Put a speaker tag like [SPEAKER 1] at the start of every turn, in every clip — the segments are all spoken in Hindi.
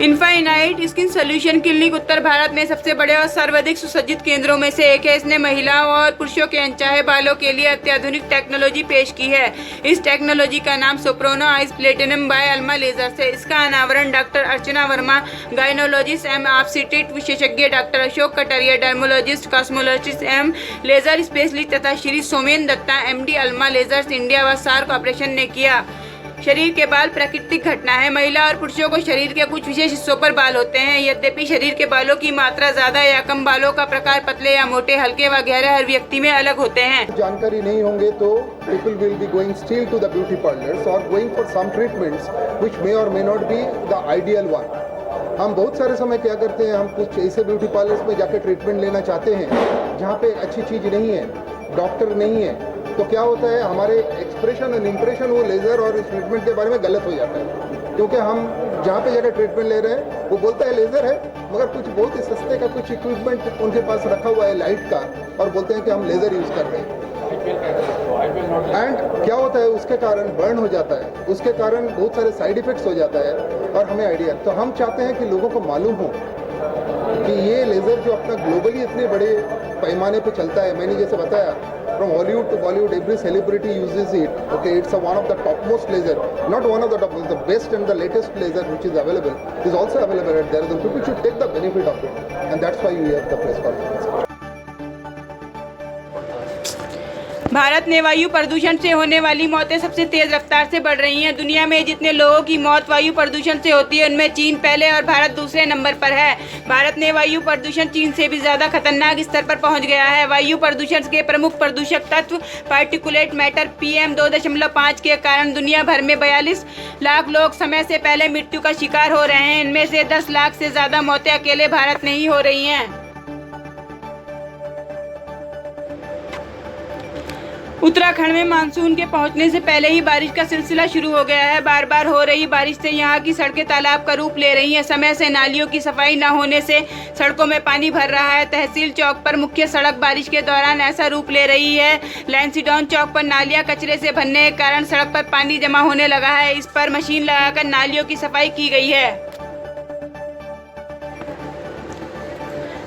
[SPEAKER 1] इनफाइनाइट स्किन सॉल्यूशन क्लिनिक उत्तर भारत में सबसे बड़े और सर्वाधिक सुसज्जित केंद्रों में से एक है। इसने महिलाओं और पुरुषों के अनचाहे बालों के लिए अत्याधुनिक टेक्नोलॉजी पेश की है। इस टेक्नोलॉजी का नाम Soprano Ice Platinum by Alma Lasers है। इसका अनावरण डॉक्टर अर्चना वर्मा, गायनोलॉजिस्ट एवं ऑब्स्टेट्रिक विशेषज्ञ, doctor Ashok Kataria, dermatologist, cosmologist एवं लेजर स्पेशलिस्ट तथा Shri Somen Datta, MD, Alma Lasers India व सार्क ऑपरेशन ने किया। शरीर के बाल प्राकृतिक घटना है। महिला और पुरुषों को शरीर के कुछ विशेष हिस्सों पर बाल होते हैं। यद्यपि शरीर के बालों की मात्रा ज्यादा या कम, बालों का प्रकार पतले या मोटे, हल्के व गहरे हर व्यक्ति में अलग होते हैं।
[SPEAKER 2] जानकारी नहीं होंगे तो people will be going still to the beauty parlors or going for some treatments which may or may not be the ideal one. हम बहुत सारे समय क्या करते हैं, हम कुछ ऐसे ब्यूटी पार्लर्स में जाकर ट्रीटमेंट लेना चाहते हैं जहाँ पे अच्छी चीज़ नहीं है, डॉक्टर नहीं है, तो क्या होता है हमारे एक्सप्रेशन एंड इम्प्रेशन वो लेज़र और इस ट्रीटमेंट के बारे में गलत हो जाता है। क्योंकि हम जहाँ पे जाकर ट्रीटमेंट ले रहे हैं वो बोलता है लेज़र है, मगर कुछ बहुत ही सस्ते का कुछ इक्विपमेंट उनके पास रखा हुआ है लाइट का, और बोलते हैं कि हम लेज़र यूज़ कर रहे हैं। एंड क्या होता है, उसके कारण बर्न हो जाता है, उसके कारण बहुत सारे साइड इफ़ेक्ट्स हो जाता है और हमें आइडिया। तो हम चाहते हैं कि लोगों को मालूम हो कि ये लेज़र जो अपना ग्लोबली इतने बड़े पैमाने पे चलता है, मैंने जैसे बताया from Hollywood to Bollywood, every celebrity uses it. Okay, it's one of the topmost laser, not one of the top, the best and the latest laser which is available is also available at there. The people should take the benefit of it, and that's why we have the press conference.
[SPEAKER 1] Bharat में वायु प्रदूषण से होने वाली मौतें सबसे तेज रफ्तार से बढ़ रही हैं। दुनिया में जितने लोगों की मौत वायु प्रदूषण से होती है उनमें चीन पहले और भारत दूसरे नंबर पर है। भारत में वायु प्रदूषण चीन से भी ज़्यादा खतरनाक स्तर पर पहुंच गया है। वायु प्रदूषण के प्रमुख प्रदूषक तत्व पार्टिकुलेट मैटर PM 2.5 के कारण दुनिया भर में 42 लाख लोग समय से पहले मृत्यु का शिकार हो रहे हैं। इनमें से 10 लाख से ज़्यादा मौतें अकेले भारत में ही हो रही हैं। उत्तराखंड में मानसून के पहुंचने से पहले ही बारिश का सिलसिला शुरू हो गया है। बार बार हो रही बारिश से यहां की सड़कें तालाब का रूप ले रही हैं। समय से नालियों की सफाई न होने से सड़कों में पानी भर रहा है। तहसील चौक पर मुख्य सड़क बारिश के दौरान ऐसा रूप ले रही है। लैंसीडॉन चौक पर नालियां कचरे से भरने के कारण सड़क पर पानी जमा होने लगा है। इस पर मशीन लगाकर नालियों की सफाई की गई है।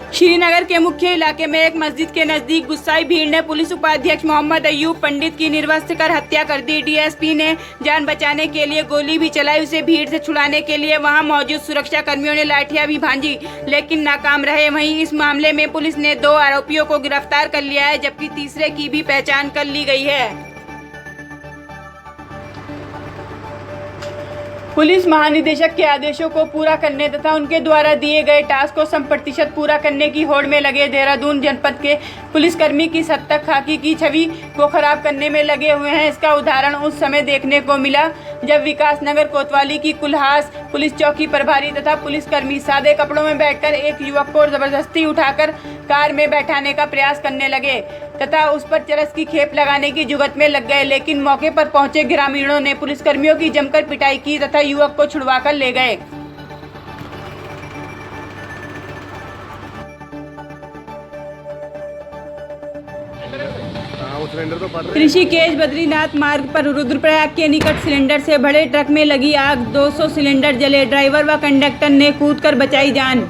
[SPEAKER 1] श्रीनगर के मुख्य इलाके में एक मस्जिद के नजदीक गुस्साई भीड़ ने पुलिस उपाध्यक्ष मोहम्मद अयूब पंडित की निर्वस्त्र कर हत्या कर दी। DSP ने जान बचाने के लिए गोली भी चलाई। उसे भीड़ से छुड़ाने के लिए वहां मौजूद सुरक्षा कर्मियों ने लाठियां भी भांजी, लेकिन नाकाम रहे। वहीं इस मामले में पुलिस ने 2 आरोपियों को गिरफ्तार कर लिया है, जबकि तीसरे की भी पहचान कर ली गई है। पुलिस महानिदेशक के आदेशों को पूरा करने तथा उनके द्वारा दिए गए टास्क को 100% पूरा करने की होड़ में लगे देहरादून जनपद के पुलिसकर्मी की हद तक खाकी की छवि को खराब करने में लगे हुए हैं। इसका उदाहरण उस समय देखने को मिला जब विकासनगर कोतवाली की कुल्हास पुलिस चौकी प्रभारी तथा पुलिसकर्मी सादे कपड़ों में बैठकर एक युवक को जबरदस्ती उठाकर कार में बैठाने का प्रयास करने लगे तथा उस पर चरस की खेप लगाने की जुगत में लग गए। लेकिन मौके पर पहुंचे ग्रामीणों ने पुलिसकर्मियों की जमकर पिटाई की तथा युवक को छुड़वाकर ले गए। ऋषिकेश बद्रीनाथ मार्ग पर रुद्रप्रयाग के निकट सिलेंडर से भरे ट्रक में लगी आग, 200 सिलेंडर जले। ड्राइवर व कंडक्टर ने कूदकर बचाई जान।